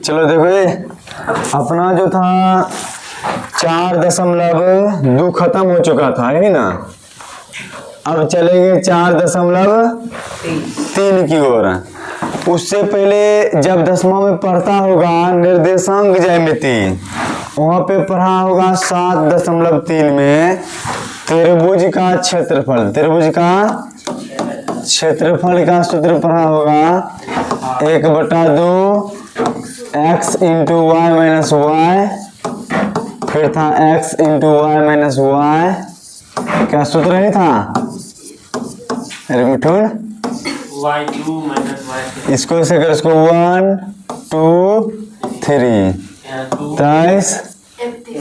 चलो देखो ये अपना जो था 4.2 खत्म हो चुका था, है ना। अब चलेंगे 4.3 की ओर। उससे पहले जब दसवां में पढ़ता होगा निर्देशांक ज्यामिति, वहां पे पढ़ा होगा 7.3 में त्रिभुज का क्षेत्रफल। त्रिभुज का क्षेत्रफल का सूत्र पढ़ा होगा 1/2 x into Y minus Y, फिर था x into Y minus Y. क्या सूत्र नहीं था? अरे मिठुन, इसको ऐसे कर, इसको 1 2 3 23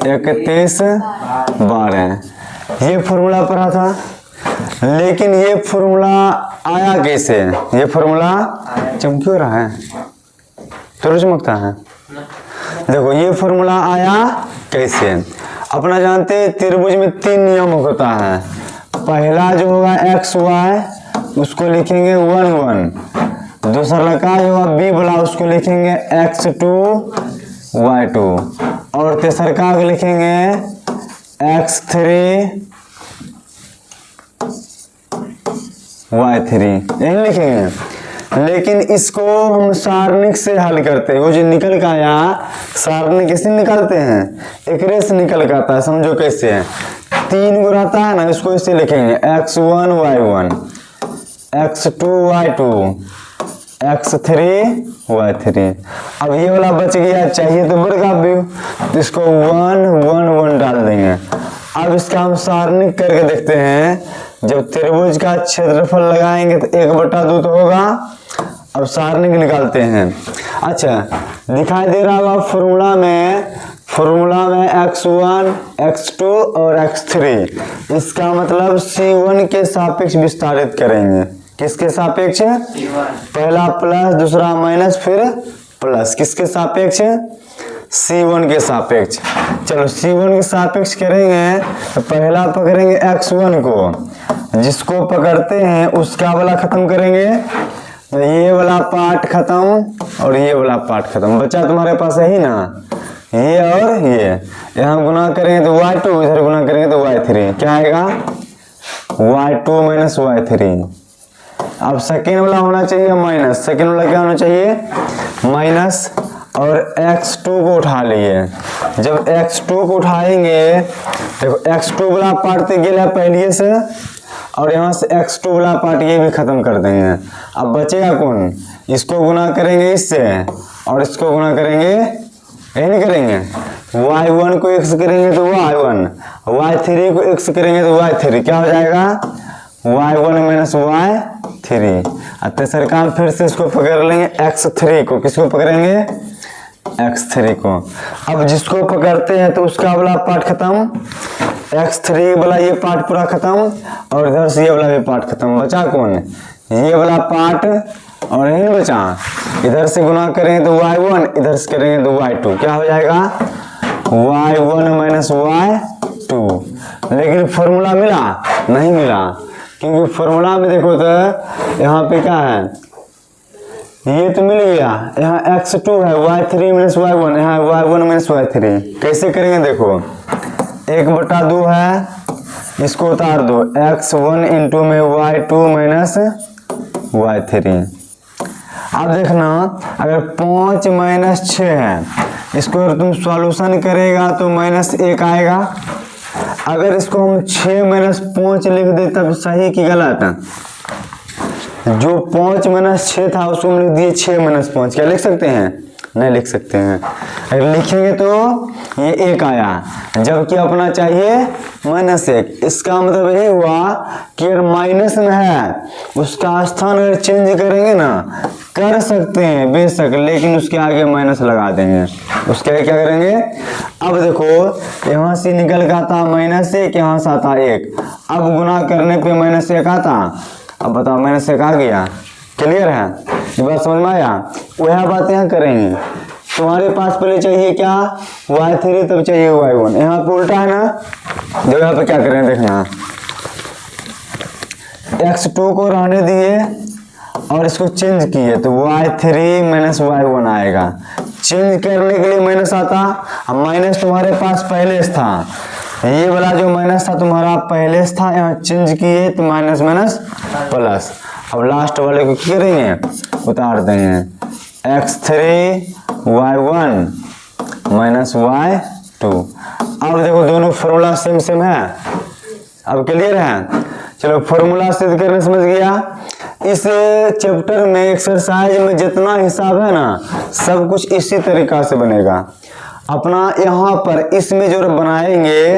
31 12 ये फॉर्मूला पढ़ा था। लेकिन ये फॉर्मूला आया कैसे? ये फॉर्मूला चमक क्यों रहा है? तो चमकता है। देखो ये फॉर्मूला आया कैसे? अपना जानते हैं त्रिभुज में 3 नियम होता है। पहला जो होगा एक्स वाई, उसको लिखेंगे 1 1। दूसरा का जो होगा बी वाला, उसको लिखेंगे x2 y2। और तीसरा का लिखेंगे x3 y3, यही लिखेंगे। लेकिन इसको हम सारणिक से हल करते हैं। वो जो निकल का आया सारणिक कैसे निकालते हैं? एक रेस निकल का आता है, समझो कैसे है। 3 गुना आता है ना, इसको इसे लिखेंगे x1 y1, x2 y2, x3 y3। अब ये वाला बच गया, चाहिए तो बड़का भी, तो इसको 1 1 1 डाल देंगे। अब इसका हम सारणिक करके देखते हैं। जब त्रिभुज का क्षेत्रफल लगाएंगे तो 1/2 तो होगा। अब सारणिक निकालते हैं। अच्छा, दिखाई दे रहा होगा फॉर्मूला में x1 x2 और x3। इसका मतलब c1 के सापेक्ष विस्तारित करेंगे। किसके सापेक्ष? पहला प्लस, दूसरा माइनस, फिर प्लस। किसके सापेक्ष? C1 के सापेक्ष। चलो C1 के सापेक्ष करेंगे तो पहला पकड़ेंगे x1 को, जिसको पकड़ते हैं उसका वाला खत्म करेंगे। तो ये वाला पार्ट खत्म और ये वाला पार्ट खत्म, बचा तुम्हारे पास है ही ना, ये और ये। यहाँ गुना करेंगे तो y2, इधर गुना करेंगे तो y3। क्या आएगा? y2 minus y3। अब सेकेंड वाला होना चाहिए माइनस। सेकेंड वाला क्या होना चाहिए? माइनस। और x2 को उठा लिए। जब x2 को उठाएंगे, देखो x2 वाला पार्ट तो गया पहले से, और यहाँ से x2 वाला पार्ट ये भी खत्म कर देंगे। अब बचेगा कौन? इसको गुना करेंगे इससे और इसको गुना करेंगे, यही नहीं करेंगे। y1 को x करेंगे तो y1, y3 को x करेंगे तो y3। क्या हो जाएगा? y1 minus y3। अब तीसरा काम फिर से इसको पकड़ लेंगे x3 को। किसको पकड़ेंगे? x3 को। अब जिसको पकड़ते हैं तो उसका वाला पार्ट खत्म, x3 वाला ये पार्ट पूरा खत्म, और इधर से ये वाला भी पार्ट खत्म। बचा कौन? ये वाला पार्ट, और यही बचा। इधर से गुना करेंगे तो y1, इधर से करेंगे तो y2। क्या हो जाएगा? y1 minus y2। लेकिन फॉर्मूला मिला? नहीं मिला, क्योंकि फॉर्मूला में देखो तो यहाँ पे क्या है, ये तो मिल गया। यहाँ x2 है, y3 माइनस y1, यहाँ y1 माइनस y3। कैसे करेंगे? देखो 1/2 है, इसको उतार दो, x1 इंटू में y2 माइनस y3। अब देखना, अगर 5 माइनस 6 है, इसको अगर तुम सॉल्यूशन करेगा तो -1 आएगा। अगर इसको हम 6 माइनस 5 लिख दे तब सही कि गलत? जो 5 माइनस 6 था उसको हम लिख दिए 6 माइनस 5। क्या लिख सकते हैं? नहीं लिख सकते हैं। अगर लिखेंगे तो ये 1 आया, जबकि अपना चाहिए -1। इसका मतलब ये हुआ कि अगर माइनस में है उसका स्थान अगर चेंज करेंगे ना, कर सकते हैं बेशक, लेकिन उसके आगे माइनस लगा देंगे। उसके आगे क्या करेंगे? अब देखो यहाँ से निकल का था -1, यहाँ से आता 1। अब गुना करने पे -1 आता। अब बताओ -1 आ गया। क्लियर है? ये बात समझ में आया? वह बात यहाँ करेंगे। तुम्हारे पास पहले चाहिए क्या? y3, तब चाहिए y1। यहाँ पे उल्टा है ना। देखो यहाँ पे क्या करें, देखना। x2 को रहने दिए और इसको चेंज किए तो y3 माइनस y1 आएगा। चेंज करने के लिए माइनस आता, अब माइनस तुम्हारे पास पहले था, ये वाला जो माइनस था तुम्हारा पहले था, यहाँ चेंज किए तो माइनस माइनस प्लस। अब लास्ट वाले को क्या करेंगे, उतार देंगे, x3 y1 माइनस y2। अब देखो दोनों फॉर्मूला सेम सेम है, अब क्लियर है। चलो फॉर्मूला सिद्ध करने समझ गया। इस चैप्टर में एक्सरसाइज में जितना हिसाब है ना, सब कुछ इसी तरीका से बनेगा। अपना यहाँ पर इसमें जो बनाएंगे,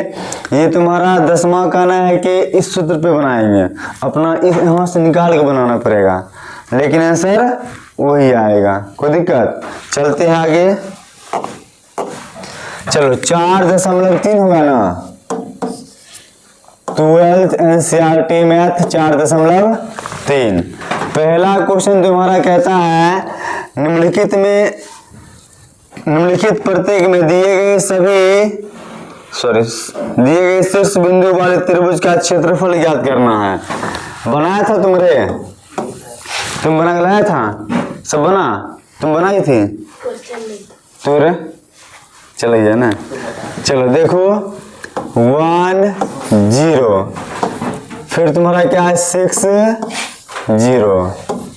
ये तुम्हारा 10वां कहना है कि इस सूत्र पे बनाएंगे, अपना इस यहाँ से निकाल के बनाना पड़ेगा, लेकिन आंसर वही आएगा, कोई दिक्कत। चलते हैं आगे। चलो 4.3 होगा ना, 12th NCERT मैथ 4.3। पहला क्वेश्चन तुम्हारा कहता है निम्नलिखित प्रत्येक में दिए गए शीर्ष बिंदु वाले त्रिभुज का क्षेत्रफल ज्ञात करना है। बनाया था तुम बना के लाया था, सब बना, तुम बनाई थी तो रे चलिए ना। चलो देखो 1 0, फिर तुम्हारा क्या है 6 0,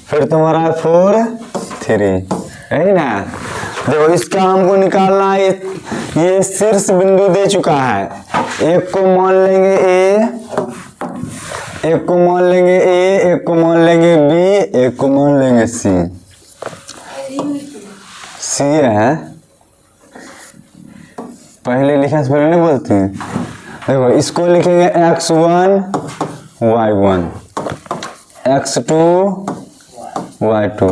फिर तुम्हारा 4 3, है ना। देखो इसका हमको निकालना है, ये शीर्ष बिंदु दे चुका है, एक को मान लेंगे A, एक को मान लेंगे A, एक को मान लेंगे B, एक को मान लेंगे C है, पहले लिखा से पहले नहीं बोलती। देखो इसको लिखेंगे x1 y1, x2 y2,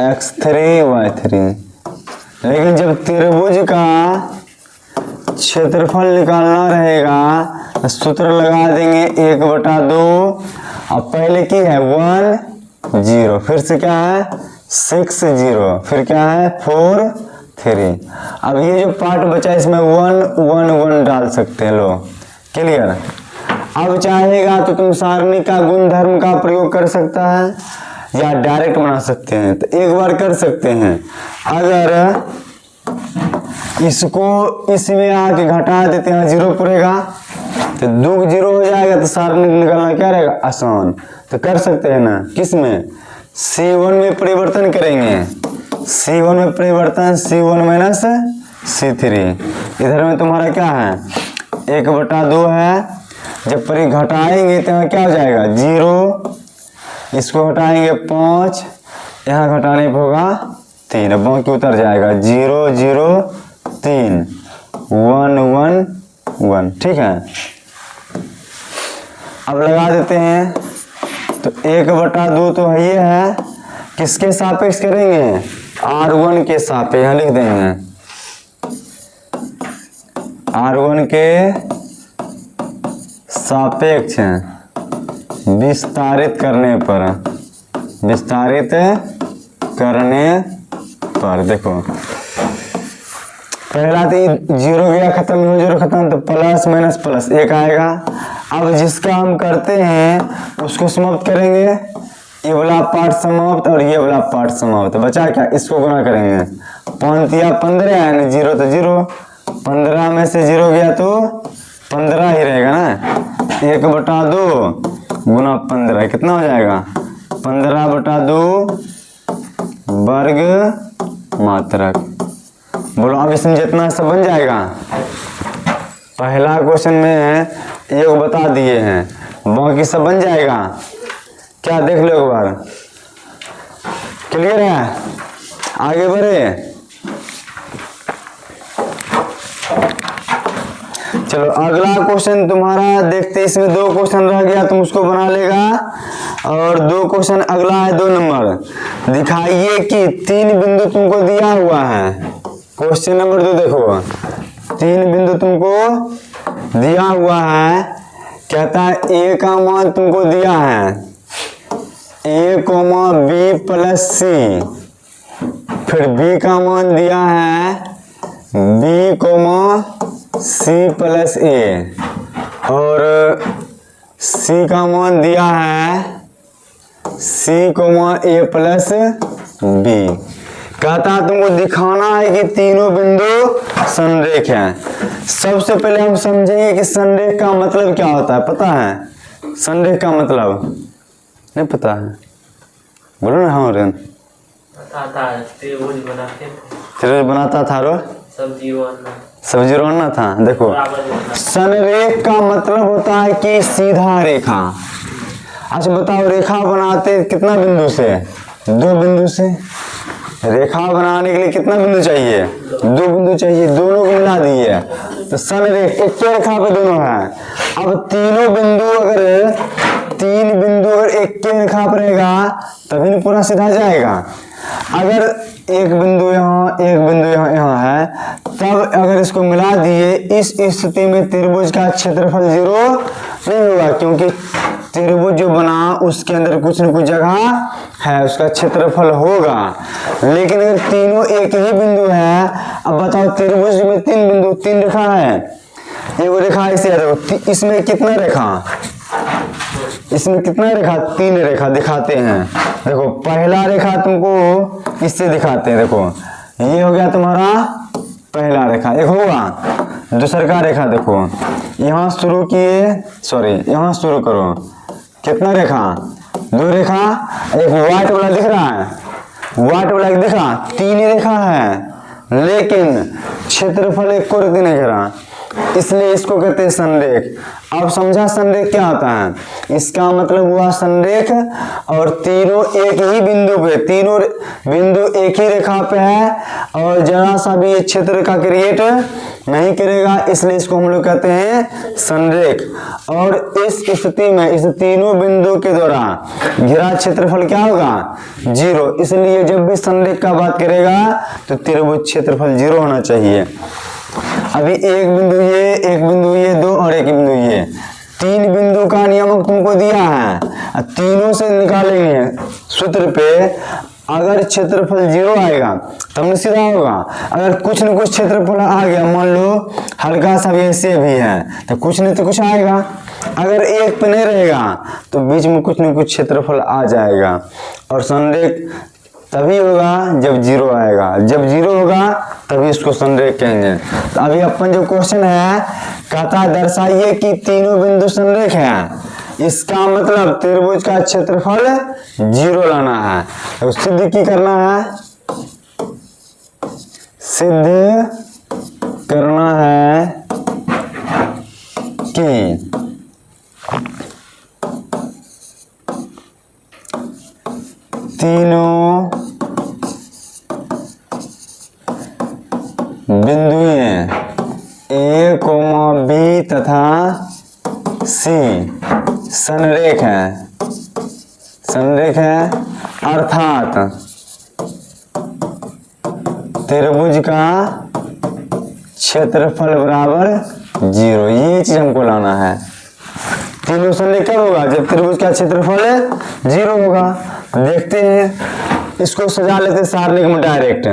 x3 y3। लेकिन जब त्रिभुज का क्षेत्रफल निकालना रहेगा तो सूत्र लगा देंगे 1/2। अब पहले की है 1 0, फिर से क्या है 6 0, फिर क्या है 4 3। अब ये जो पार्ट बचा इसमें 1 1 1 डाल सकते हैं, लो क्लियर। अब चाहेगा तो तुम सारणी का गुणधर्म का प्रयोग कर सकता है या डायरेक्ट बना सकते हैं, तो एक बार कर सकते हैं। अगर इसको इसमें आके घटा देते हैं 0 पड़ेगा तो 2 0 हो जाएगा, तो सारणी निकालना क्या रहेगा आसान, तो कर सकते हैं ना। किसमें C1 में परिवर्तन करेंगे, C1 में परिवर्तन C1 माइनस C3। इधर में तुम्हारा क्या है 1/2 है, जब घटाएंगे तो क्या हो जाएगा 0, इसको घटाएंगे 5, यहाँ घटाने पर होगा 3, अब बाकी उतर जाएगा 0 0 3 1 1 1, ठीक है। अब लगा देते हैं, तो 1/2 तो ये है, किसके सापेक्ष करेंगे R1 के सापेक्ष, यहाँ लिख देंगे R1 के सापेक्ष विस्तारित करने पर देखो पहला तो 0 गया खत्म, 0 खत्म, तो प्लस माइनस प्लस 1 आएगा। अब जिसका हम करते हैं उसको समाप्त करेंगे, ये वाला पार्ट समाप्त और ये वाला पार्ट समाप्त, बचा क्या, इसको गुना करेंगे। 5 या 15 है, 0 तो 0, 15 में से 0 गया तो 15 ही रहेगा ना। 1/2 गुना 15 कितना हो जाएगा 15/2 वर्ग मात्रक। बोलो अब इसमें जितना सब बन जाएगा। पहला क्वेश्चन में ये बता दिए हैं, बाकी सब बन जाएगा क्या, देख लो एक बार, क्लियर है। आगे बढ़े, चलो अगला क्वेश्चन तुम्हारा देखते, इसमें 2 क्वेश्चन रह गया, तुम उसको बना लेगा। और 2 क्वेश्चन अगला है 2 नंबर, दिखाइए कि 3 बिंदु तुमको दिया हुआ है। क्वेश्चन नंबर 2 देखो, 3 बिंदु तुमको दिया हुआ है, कहता है A का मान तुमको दिया है A, B प्लस C, फिर B का मान दिया है B, C प्लस A, और C का मान दिया है सी कोमा ए प्लस बी। कहता तुमको दिखाना है कि तीनों बिंदु संरेख हैं। सबसे पहले हम समझेंगे कि संरेख का मतलब क्या होता है। पता है संरेख का मतलब? नहीं पता है? बोलो ना। हाँ रेन त्रिभुज बनाता था रो, सब्जी रोना था। देखो संरेख का मतलब होता है कि सीधा रेखा। अच्छा बताओ रेखा बनाते कितना बिंदु से? 2 बिंदु से। रेखा बनाने के लिए कितना बिंदु चाहिए? 2 बिंदु चाहिए। दोनों को मिला दिए तो संरेख एक रेखा पे दोनों है। अब तीनों बिंदु अगर 3 बिंदु अगर एक के रेखा पर रहेगा तभी ना पूरा सीधा जाएगा। अगर एक बिंदु यहाँ एक बिंदु यहाँ है तब अगर इसको मिला दिए इस स्थिति में त्रिभुज का क्षेत्रफल 0 नहीं होगा, क्योंकि त्रिभुज जो बना उसके अंदर कुछ न कुछ जगह है, उसका क्षेत्रफल होगा। लेकिन अगर तीनों एक ही बिंदु है, अब बताओ त्रिभुज में 3 बिंदु 3 रेखा है, एक रेखा ऐसे है। देखो इसमें कितना रेखा, इसमें कितना रेखा? 3 रेखा दिखाते हैं। देखो पहला रेखा तुमको इससे दिखाते हैं। देखो ये हो गया तुम्हारा पहला रेखा, एक होगा। दूसरा का रेखा देखो यहाँ शुरू किए, सॉरी यहाँ शुरू करो। कितना रेखा? 2 रेखा। एक व्हाइट वाला दिख रहा है, व्हाइट वाला दिखा 3 रेखा है, लेकिन क्षेत्रफल एक को नहीं घेरा, इसलिए इसको कहते हैं संरेख। अब समझा संरेख क्या होता है? इसका मतलब हुआ संरेख और तीनों एक ही बिंदु पे, तीनों बिंदु एक ही रेखा पे है और जरा सा भी ये क्षेत्र का क्रिएट नहीं करेगा, इसलिए इसको हम लोग कहते हैं संरेख। और इस स्थिति में इस तीनों बिंदु के द्वारा घिरा क्षेत्रफल क्या होगा? 0। इसलिए जब भी संरेख का बात करेगा तो त्रिभुज क्षेत्रफल 0 होना चाहिए। अभी एक बिंदु ये, एक बिंदु ये, 2 और एक बिंदु ये, 3 बिंदु का नियमक तुमको दिया है। तीनों से निकालेंगे सूत्र पे, अगर क्षेत्रफल 0 आएगा तब सीधा होगा। अगर कुछ न कुछ क्षेत्रफल आ गया, मान लो हल्का सा भी ऐसे भी है तो कुछ नहीं तो कुछ आएगा। अगर एक पे नहीं रहेगा तो बीच में कुछ न कुछ क्षेत्रफल आ जाएगा। और संरेख तभी होगा जब 0 आएगा, जब 0 होगा तभी इसको संरेख कहेंगे। तो अभी अपन जो क्वेश्चन है कहता दर्शाइए कि तीनों बिंदु संरेख है। इसका मतलब त्रिभुज का क्षेत्रफल 0 लाना है। तो सिद्ध की करना है, सिद्ध करना है कि तीनों बिंदुएं ए, बी तथा सी संरेख है, संरेख है, अर्थात त्रिभुज का क्षेत्रफल बराबर 0। ये चीज हमको लाना है। तीनों संरेख कब होगा? जब त्रिभुज का क्षेत्रफल 0 होगा। देखते हैं, इसको सजा लेते सारणी में डायरेक्ट।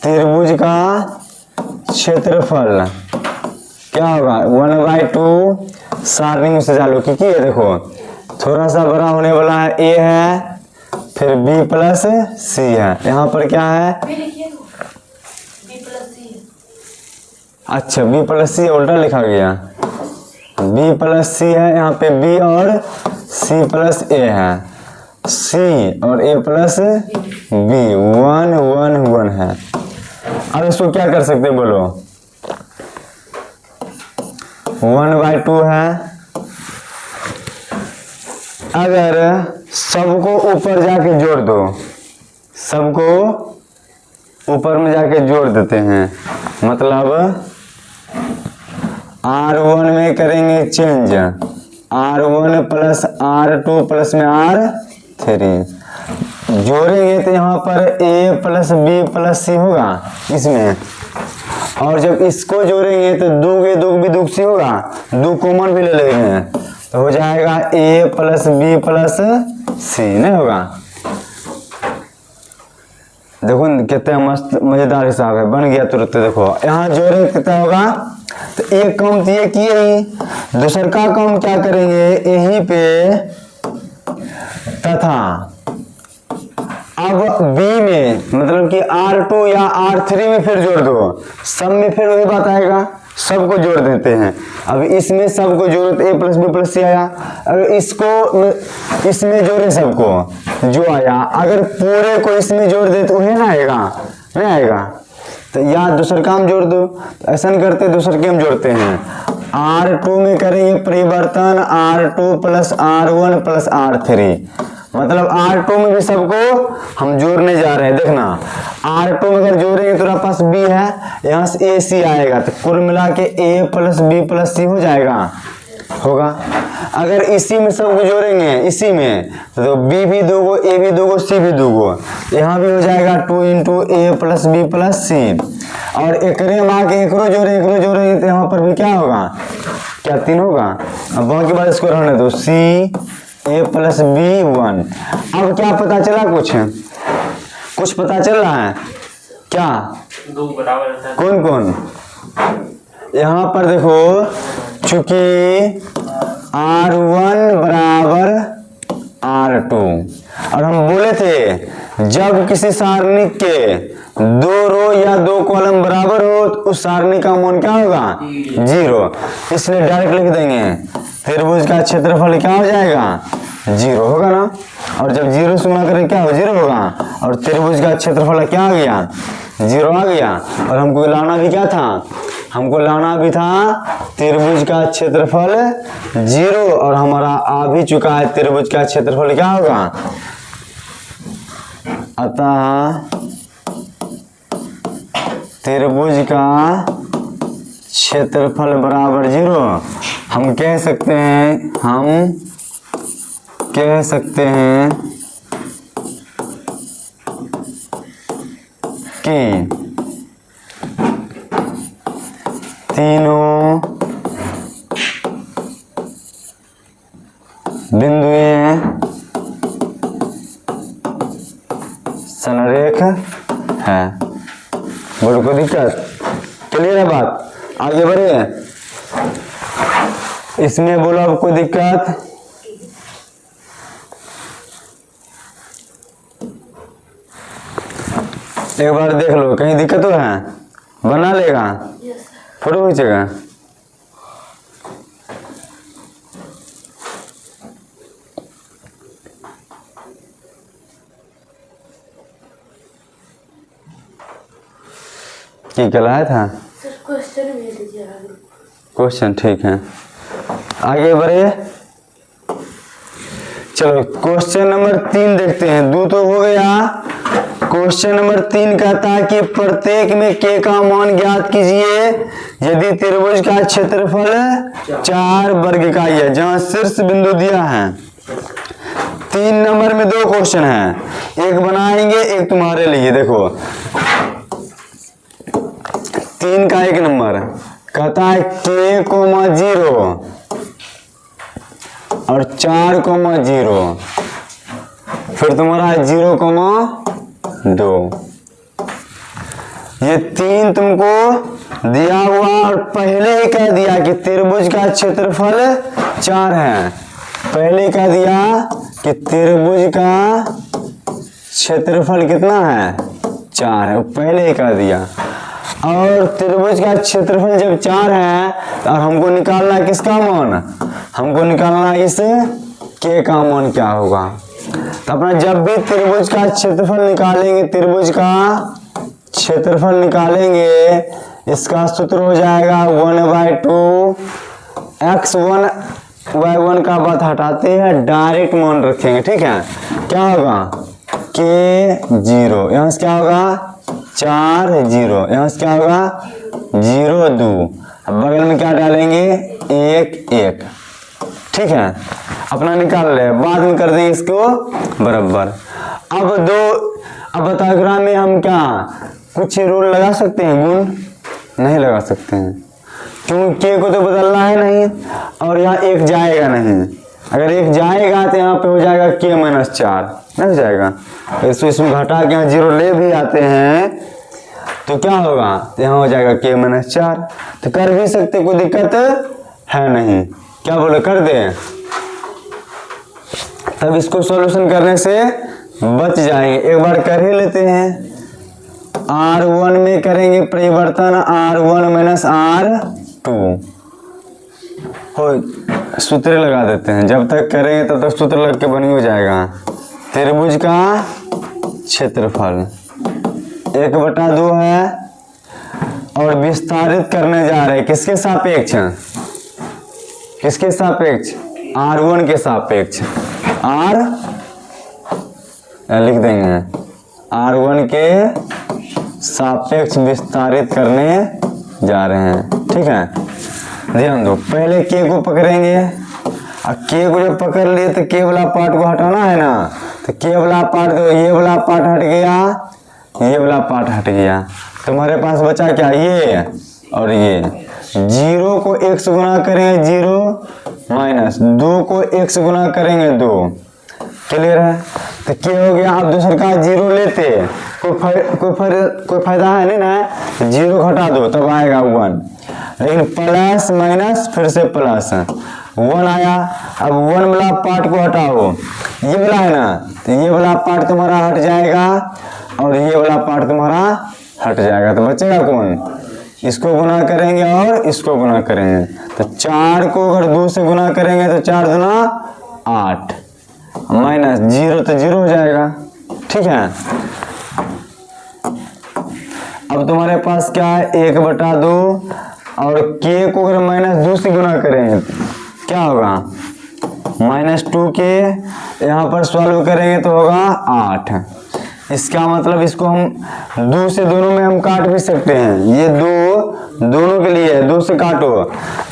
त्रिभुज का क्षेत्रफल क्या होगा? 1/2 सारणी में सजा लो, क्योंकि ये देखो थोड़ा सा बड़ा होने वाला है, ए है फिर बी प्लस सी है। यहाँ पर क्या है? अच्छा बी प्लस सी उल्टा लिखा गया, बी प्लस सी है। यहाँ पे बी और सी प्लस ए है, सी और ए प्लस बी, 1 1 1 है। अब इसको क्या कर सकते बोलो? 1/2 है। अगर सबको ऊपर जाके जोड़ दो, सबको ऊपर में जाके जोड़ देते हैं, मतलब R1 में करेंगे change, R1 plus R2 plus में R3 जोड़ेंगे तो यहाँ पर A plus B plus C होगा इसमें। और जब इसको जोड़ेंगे तो 2 भी 2 होगा, 2 कॉमन भी ले लेंगे तो हो जाएगा A plus B plus C, नहीं होगा? देखो कितना मस्त मजेदार हिसाब है, बन गया तुरंत। देखो यहाँ जोड़ेंगे कितना होगा? तो एक काम तो ये किए ही, दूसर का काम क्या करेंगे यहीं पे तथा अब बी में मतलब कि R2 या R3 में फिर जोड़ दो, सब में फिर वही बात आएगा, सबको जोड़ देते हैं। अब इसमें सबको जोड़ो तो a प्लस बी प्लस सी आया, अगर इसको इसमें जोड़े सबको जो आया, अगर पूरे को इसमें जोड़ दे तो वही ना आएगा, नहीं आएगा। तो या दूसर काम जोड़ दो, तो ऐसा नहीं करते, दूसर के हम जोड़ते हैं। R2 में करेंगे परिवर्तन R2 plus R1 plus R3, मतलब R2 में भी सबको हम जोड़ने जा रहे हैं। देखना R2 में अगर जोड़ेंगे तो हमारे पास B है, यहाँ से AC आएगा, तो कुल मिला के A plus B plus C हो जाएगा, होगा। अगर इसी में सबको जोड़ेंगे इसी में तो B भी दोगो, A भी दोगो, C भी दोगो, यहाँ भी हो जाएगा 2 into A plus B plus C। और एकरे में आके एकरो जोड़ेंगे तो यहाँ पर भी क्या होगा, क्या 3 होगा। अब बाकी बात इसको रहने दो, C A प्लस B1। अब क्या पता चला, कुछ पता चल रहा है क्या, दो बराबर कौन कौन। यहाँ पर देखो चूंकि R1 बराबर R2 और हम बोले थे जब किसी सारणी के 2 रो या 2 कॉलम बराबर हो तो उस सारणी का मान क्या होगा 0, इसलिए डायरेक्ट लिख देंगे त्रिभुज का क्षेत्रफल क्या हो जाएगा 0 होगा ना। और जब 0 से गुणा करें क्या हो 0 होगा, और त्रिभुज का क्षेत्रफल क्या आ गया 0 आ गया। और हमको लाना भी क्या था, हमको लाना भी था त्रिभुज का क्षेत्रफल 0, और हमारा आ भी चुका है त्रिभुज का क्षेत्रफल क्या होगा। अतः त्रिभुज का क्षेत्रफल बराबर 0। हम कह सकते हैं कि तीनों बिंदुएं संरेख है। बोलो कोई दिक्कत, क्लियर है बात, आगे बढ़े। इसमें बोलो अब कोई दिक्कत, एक बार देख लो कहीं दिक्कत तो है, बना लेगा फोटो खींचेगा। क्या लाया था सर, क्वेश्चन भेज दीजिए आगे। क्वेश्चन, ठीक है आगे बढ़े। चलो क्वेश्चन नंबर 3 देखते हैं, 2 तो हो गया। क्वेश्चन नंबर 3 कहता है कि प्रत्येक में k का मान ज्ञात कीजिए यदि त्रिभुज का क्षेत्रफल 4 वर्ग इकाई है, जहां शीर्ष बिंदु दिया है। 3 नंबर में 2 क्वेश्चन है, एक बनाएंगे एक तुम्हारे लिए। देखो 3 का 1 नंबर कहता है k, 0 और 4, 0, फिर तुम्हारा 0, 2। ये 3 तुमको दिया हुआ और पहले ही कह दिया कि त्रिभुज का क्षेत्रफल 4 है। पहले कह दिया कि त्रिभुज का क्षेत्रफल कितना है 4 है, पहले ही कह दिया। और त्रिभुज का क्षेत्रफल जब 4 है तो हमको निकालना है किसका मान, हमको निकालना है इस k का मान क्या होगा। तो अपना जब भी त्रिभुज का क्षेत्रफल निकालेंगे, त्रिभुज का क्षेत्रफल निकालेंगे, इसका सूत्र हो जाएगा 1/2 x1 y1 का बात हटाते हैं, डायरेक्ट मान रखेंगे, ठीक है। क्या होगा k 0, यहाँ से क्या होगा 4 0, यहाँ से क्या होगा 0 2, बगल में क्या डालेंगे 1 1, ठीक है। अपना निकाल ले, बाद में कर देंगे इसको बराबर। अब बताओ ग्राम में हम क्या कुछ रूल लगा सकते हैं, गुण नहीं लगा सकते हैं, क्योंकि k को तो बदलना है नहीं, और यहाँ 1 जाएगा नहीं। अगर 1 जाएगा तो यहाँ पे हो जाएगा k -4, नहीं हो जाएगा। इसमें घटा के यहाँ 0 ले भी आते हैं तो क्या होगा, तो यहाँ हो जाएगा k माइनस 4। तो कर भी सकते, कोई दिक्कत है नहीं। क्या बोले, कर दे। तब इसको सॉल्यूशन करने से बच जाएंगे। एक बार कर ही लेते हैं। R1 में करेंगे परिवर्तन R1 माइनस R2 हो, सूत्र लगा देते हैं। जब तक करेंगे तब तक सूत्र लग के बनी हो जाएगा। त्रिभुज का क्षेत्रफल 1/2 है और विस्तारित करने जा रहे हैं किसके सापेक्ष, किसके सापेक्ष, R1 के सापेक्ष। R लिख देंगे R1 के सापेक्ष विस्तारित करने जा रहे हैं। ठीक है, ध्यान दो। पहले k को पकड़ेंगे और k को जब पकड़ लिए तो k वाला पार्ट को हटाना है ना, तो k वाला पार्ट, तो ये वाला पार्ट हट गया, ये वाला पार्ट हट गया। तुम्हारे पास बचा क्या, ये और ये। 0 को 1 से गुना करेंगे 0 माइनस 2 को 1 से गुना करेंगे 2। क्लियर है, तो क्या हो गया। आप दूसरा का 0 लेते, कोई फायदा है नहीं ना, 0 घटा दो तब आएगा 1। लेकिन प्लस माइनस फिर से प्लस 1 आया। अब 1 वाला पार्ट को हटाओ, ये वाला है ना, तो ये वाला पार्ट तुम्हारा हट जाएगा और ये वाला पार्ट तुम्हारा हट जाएगा। तो बचेगा कौन, इसको गुना करेंगे और इसको गुना करेंगे। तो 4 को अगर 2 से गुना करेंगे तो 4 दूना 8 माइनस 0 तो 0 हो जाएगा। ठीक है, अब तुम्हारे पास क्या है, 1/2 और k को अगर माइनस 2 से गुना करेंगे क्या होगा, -2k। यहाँ पर सॉल्व करेंगे तो होगा 8। इसका मतलब इसको हम 2 से दोनों में हम काट भी सकते हैं। ये 2 दोनों के लिए है, 2 से काटो।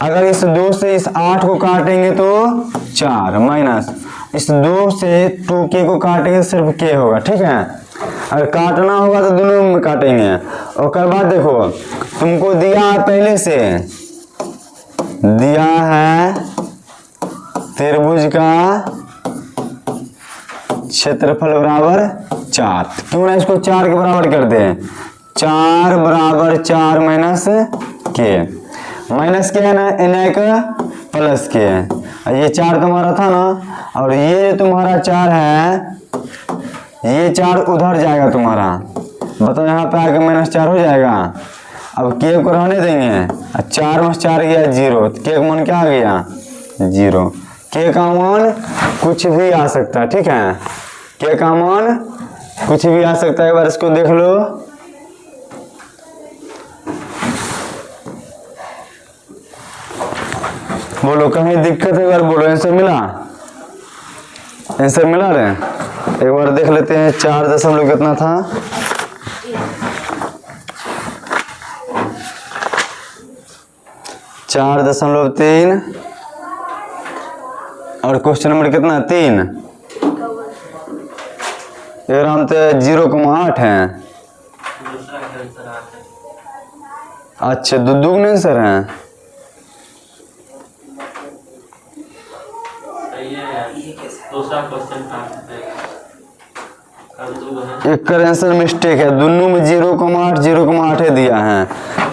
अगर इस 2 से इस 8 को काटेंगे तो 4 माइनस इस 2 से 2k को काटेंगे सिर्फ k होगा। ठीक है, अगर काटना होगा तो दोनों में काटेंगे। और कर बाद देखो, तुमको दिया है पहले से, दिया है त्रिभुज का क्षेत्रफल बराबर 4। क्यों ना इसको 4 के बराबर कर दे। 4 बराबर 4 माइनस k, माइनस के है ना, n का प्लस के है। ये 4 तुम्हारा था ना, और ये जो तुम्हारा 4 है, ये 4 उधर जाएगा तुम्हारा। बताओ यहाँ पे आके -4 हो जाएगा। अब k को रहने देंगे, 4 में 4 गया 0, तो k का मान क्या आ गया 0। k का मान कुछ भी आ सकता है। ठीक है, k का मान कुछ भी आ सकता है। एक बार इसको देख लो। बोलो कहीं दिक्कत है, एक बार बोलो। आंसर मिला, आंसर मिला रे। एक बार देख लेते हैं 4 दशमलव कितना था, 4.3 और क्वेश्चन नंबर कितना 3। एग्राम तो 0,8 है। अच्छा, दुगने आंसर है। एक का आंसर मिस्टेक है, दोनों में 0,8 दिया है।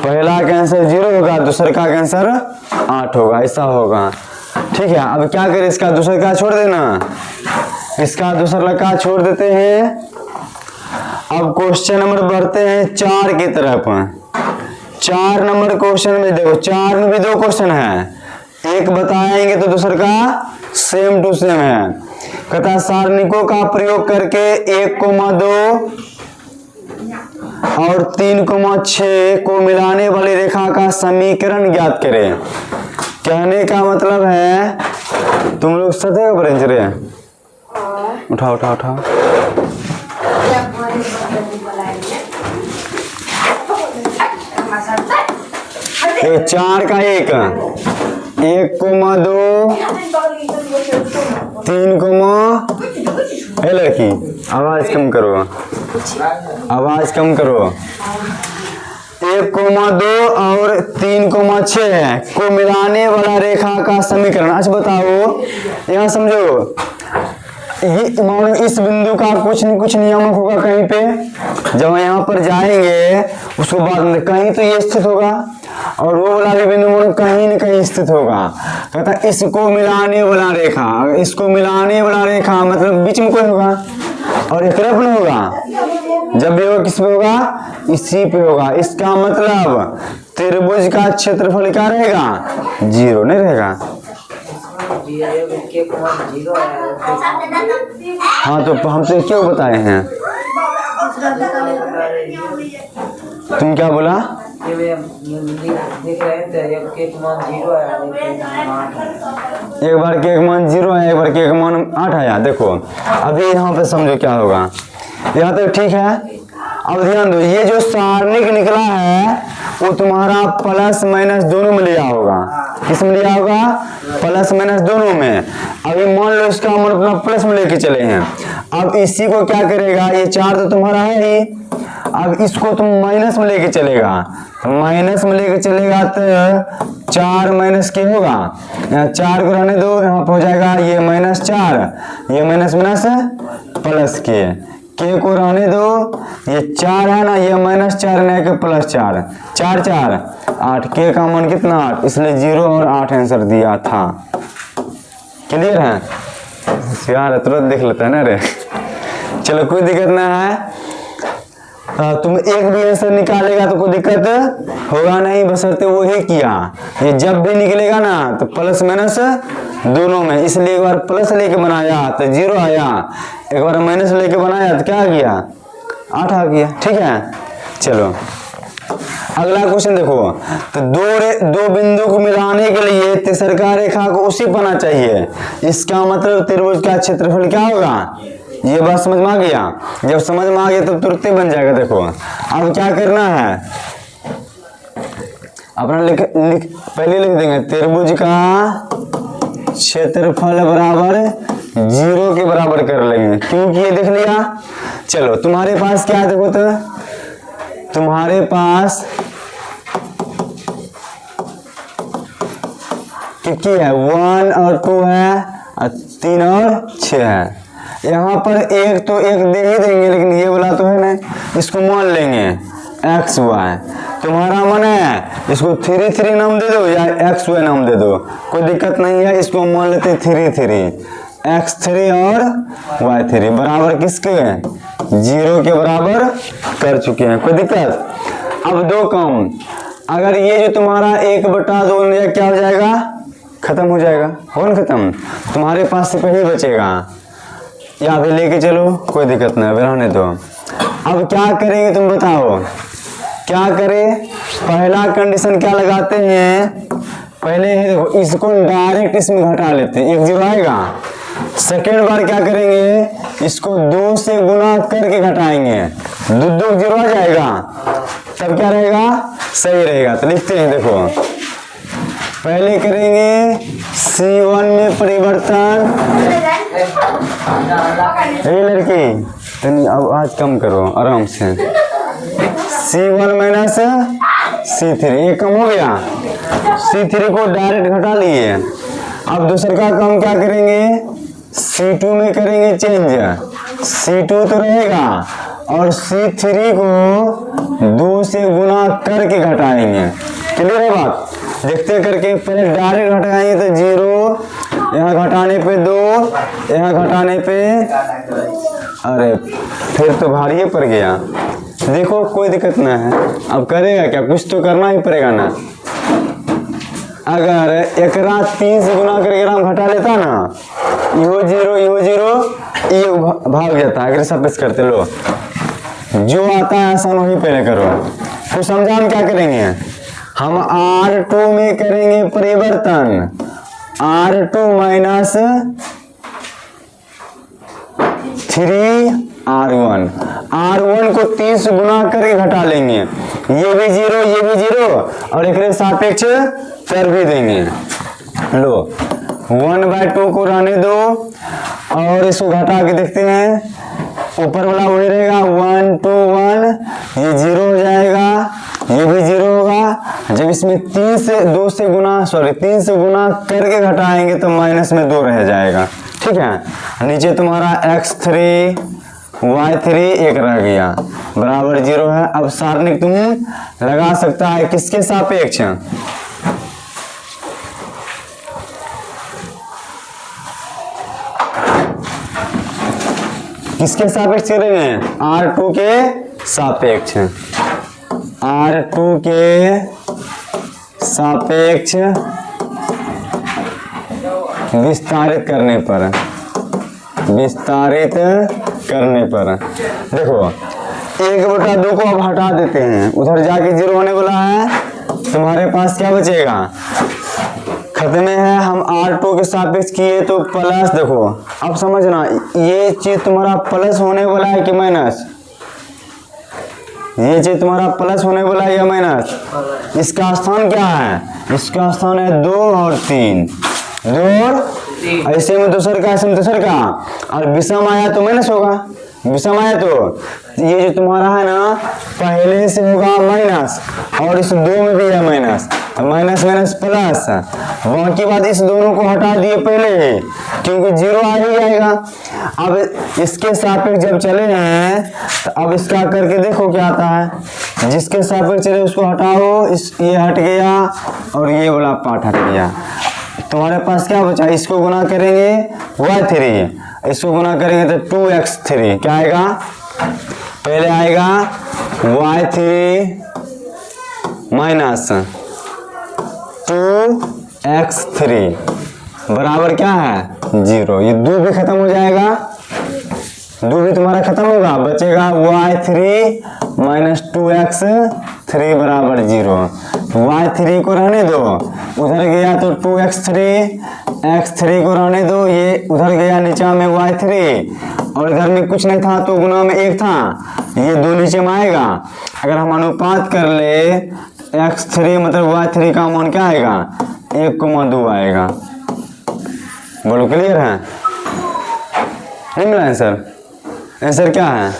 पहला का आंसर 0 होगा, दूसरा का आंसर 8 होगा, ऐसा होगा। ठीक है, अब क्या करें, इसका दूसरा का छोड़ देना, इसका दूसरा का छोड़ देते हैं। अब क्वेश्चन नंबर बढ़ते हैं 4 की तरफ। 4 नंबर क्वेश्चन में देखो, 4 में भी 2 क्वेश्चन है, एक बताएंगे तो दूसरा का सेम टू सेम है। कहता सारणिकों का प्रयोग करके 1,2 और 3,6 को मिलाने वाली रेखा का समीकरण ज्ञात करें। कहने का मतलब है, तुम लोग सते हो बरेंच रे, उठाओ उठाओ उठाओ। ये 4 का 1,2 3, लड़की आवाज कम करो, आवाज कम करो। 1,2 और 3,6 को मिलाने वाला रेखा का समीकरण। अच्छा बताओ, यहाँ समझो, ये मानो इस बिंदु का कुछ न कुछ नियामक होगा कहीं पे, जब यहाँ पर जाएंगे उसको बाद में कहीं तो ये स्थित होगा, और वो वाला भी बिंदु मानो कहीं न कहीं स्थित होगा। कहता इसको मिलाने वाला रेखा, इसको मिलाने वाला रेखा मतलब बीच में कोई होगा और एक तरफ में होगा। जब भी होगा किस पे होगा, इसी पे होगा। इसका मतलब त्रिभुज का क्षेत्रफल क्या रहेगा, 0 नहीं रहेगा। हाँ तो हम तो क्यों बताए हैं, तुम क्या बोला, एक बार के एक मान 0 है, एक बार के एक मान 8 आया। देखो अभी यहाँ पे समझो क्या होगा, यहाँ तक ठीक है। अब ध्यान दो, ये जो सारणिक निकला है वो तुम्हारा प्लस माइनस दोनों में लिया होगा। किस में लिया होगा, प्लस माइनस दोनों में। अभी मान लो इसका हम अपना प्लस में लेके चले हैं। अब इसी को क्या करेगा, ये 4 तो तुम्हारा है ही, अब इसको तुम माइनस में लेके चलेगा, माइनस में लेके चलेगा तो 4 माइनस के होगा, यहाँ 4 को रहने दो, यहाँ पे हो जाएगा ये -4, ये माइनस माइनस प्लस के को रहने दो, ये 4 है ना, ये -4 नहीं के +4, 4 4 8, के का मान कितना 8, इसलिए 0 और 8 आंसर दिया था। क्लियर है यार, तुरंत देख लेता है ना रे। चलो कोई दिक्कत ना है, तुम एक भी आंसर निकालेगा तो कोई दिक्कत होगा नहीं, बशर्ते वो ही किया। ये जब भी निकलेगा ना तो प्लस माइनस दोनों में, इसलिए एक बार प्लस लेके बनाया तो 0 आया, एक बार माइनस लेके बनाया तो क्या आ गया, 8 आ गया। ठीक है चलो अगला क्वेश्चन देखो, तो दो बिंदु को मिलाने के लिए तिसरका रेखा को उसी बना चाहिए। इसका मतलब त्रिभुज का क्षेत्रफल क्या होगा, ये बात समझ में आ गया। जब समझ में आ गया तब तुरंत बन जाएगा। देखो अब क्या करना है, अपना पहले लिख देंगे त्रिभुज का क्षेत्रफल बराबर 0 के बराबर कर लेंगे, क्योंकि ये देख लिया। चलो तुम्हारे पास क्या है, देखो तो तुम्हारे पास कितनी है, 1 और 2 है और 3 और 6 है। यहाँ पर एक तो एक दे ही देंगे, लेकिन ये वाला तो है ना, इसको मान लेंगे एक्स वाई। तुम्हारा मन है इसको 3 3 नाम दे दो या एक्स वाई नाम दे दो, कोई दिक्कत नहीं है। इसको मान लेते 3 3, x3 और y3 बराबर किसके, 0 के बराबर कर चुके हैं, कोई दिक्कत। अब 2 कम, अगर ये जो तुम्हारा 1/2 क्या हो जाएगा, खत्म हो जाएगा, हो ना खत्म, तुम्हारे पास से पहले बचेगा, या फिर लेके चलो कोई दिक्कत नहीं, रहने दो। अब क्या करेंगे तुम बताओ, क्या करें, पहला कंडीशन क्या लगाते हैं, पहले देखो इसको डायरेक्ट इसमें घटा लेते हैं, 1 0 आएगा। सेकेंड बार क्या करेंगे, इसको 2 से गुना करके घटाएंगे, 2 2 0 आ जाएगा, तब क्या रहेगा, सही रहेगा। तो लिखते हैं, देखो पहले करेंगे C1 में परिवर्तन, ये लड़की तो अब आज कम करो आराम से, C1 माइनस C3, ये कम हो गया, C3 को डायरेक्ट घटा लिए। अब दूसरा का काम क्या करेंगे, C2 में करेंगे चेंज, C2 तो रहेगा और C3 को 2 से गुना करके घटाएंगे। क्लियर है बात, देखते करके, पहले डायरेक्ट घटाएंगे तो 0, यहाँ घटाने पे 2, यहाँ घटाने पे, अरे फिर तो भारी पड़ गया। देखो कोई दिक्कत ना है, अब करेगा क्या, कुछ तो करना ही पड़ेगा ना। अगर एक 3 से गुना करके हम घटा लेता ना, यो 0 ये भाग जाता है, अगर सब कुछ करते लो, जो आता है आसान वही पहले करो। तो समझा हम क्या करेंगे, हम R2 में करेंगे परिवर्तन, R2 माइनस 3R1, R1 को 3 से गुना करके घटा लेंगे, ये भी 0 ये भी 0 और एक सापेक्ष कर भी देंगे। लो 1/2 को रहने दो और इसको घटा के देखते हैं, ऊपर वाला वही रहेगा 1 2 1, ये 0 हो जाएगा, ये भी 0 होगा। जब इसमें 3 से गुना करके घटाएंगे तो माइनस में 2 रह जाएगा। ठीक है। नीचे तुम्हारा x3 y3 एक रह गया बराबर 0 है। अब सारणिक तुम लगा सकता है किसके सापेक्ष, किसके सापेक्ष करेंगे, R2 के सापेक्ष, R2 के सापेक्ष विस्तारित करने पर, विस्तारित करने पर देखो 1/2 को अब हटा देते हैं, उधर जाके 0 होने वाला है, तुम्हारे पास क्या बचेगा, खत्म है। हम R2 के सापेक्ष किए तो प्लस, देखो अब समझना ये चीज तुम्हारा प्लस होने वाला है कि माइनस, ये चीज तुम्हारा प्लस होने वाला है या माइनस। इसका स्थान क्या है, इसका स्थान है 2 और 3, 2 और ऐसे में दूसर का, ऐसे में दूसर का, और विषम आया तो माइनस होगा, विषम आया तो ये जो तुम्हारा है ना पहले से होगा माइनस, और इस 2 में भी है माइनस, माइनस माइनस प्लस, वहां की बात इस दोनों को हटा दिए पहले क्योंकि 0 आ ही जाएगा। अब इसके सापेक्ष जब चले हैं तो अब इसका करके देखो क्या आता है, जिसके सापेक्ष चले उसको हटाओ, इस ये हट गया और ये वाला पार्ट हट गया, तुम्हारे पास क्या बचा, इसको गुना करेंगे y3, इसको गुना करेंगे तो 2x3 क्या आएगा, पहले आएगा y3 माइनस 2x3 बराबर क्या है 0, ये 2 भी खत्म हो जाएगा, 2 भी तुम्हारा खत्म होगा, बचेगा y3 माइनस 2x3 बराबर 0, y3 को रहने दो, उधर गया तो 2x3, x3 को रहने दो, ये उधर गया नीचे में y3 और इधर में कुछ नहीं था तो गुना में 1 था, ये 2 नीचे में आएगा। अगर हम अनुपात कर ले x3 मतलब y3 का मान क्या आएगा 1,2 आएगा। बोलो क्लियर है, नहीं मिला आंसर, आंसर क्या है,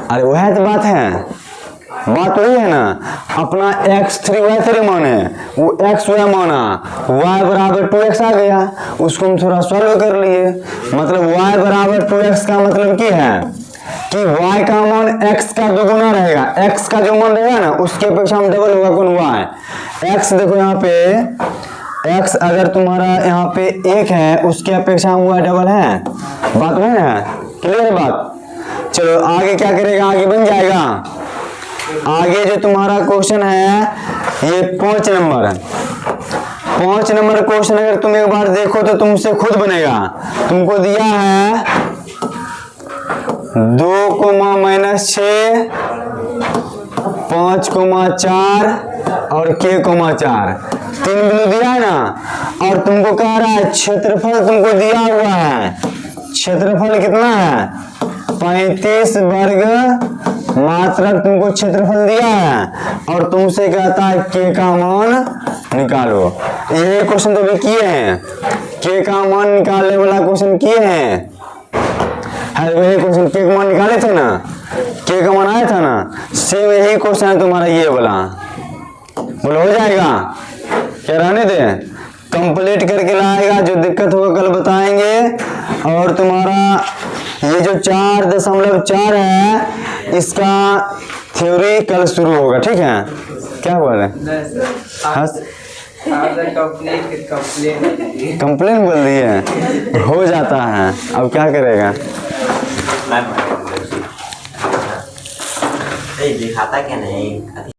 अरे वह तो बात है, बात वही है ना, अपना x3 y3 माने वो x y माना, y बराबर 2x आ गया, उसको हम थोड़ा सॉल्व कर लिए, मतलब y बराबर 2x का मतलब क्या है कि y का मान x का दोगुना रहेगा, x का जो मान रहेगा ना उसके अपेक्षा हम डबल होगा कौन y, x देखो यहाँ पे x अगर तुम्हारा यहाँ पे 1 है उसके अपेक्षा हम y डबल है, बात वही है, क्लियर है बात। चलो आगे क्या करेगा, आगे बन जाएगा, आगे जो तुम्हारा क्वेश्चन है ये 5 नंबर है, 5 नंबर क्वेश्चन अगर तुम एक बार देखो तो तुमसे खुद बनेगा। तुमको दिया है 2, -6, 5, 4 और k,4 3 बिंदु दिया है ना, और तुमको कह रहा है क्षेत्रफल तुमको दिया हुआ है, क्षेत्रफल कितना है 35 वर्ग मात्रक तुमको क्षेत्रफल दिया है और तुमसे कहता है के का मान निकालो। ये क्वेश्चन तो भी किए हैं, के का मान निकालने वाला क्वेश्चन किए हैं, वही क्वेश्चन के का मान निकाले थे ना, के का मान आया था ना, सेम यही क्वेश्चन है तुम्हारा ये वाला। बोलो हो जाएगा क्या, रहने दे, कंप्लीट करके लाएगा, जो दिक्कत होगा कल बताएंगे। और तुम्हारा ये जो 4.4 है इसका थ्योरी कल शुरू होगा, ठीक है। क्या हुआ है, कंप्लेन बोल रही है, हो जाता है, अब क्या करेगा, दिखाता क्या नहीं।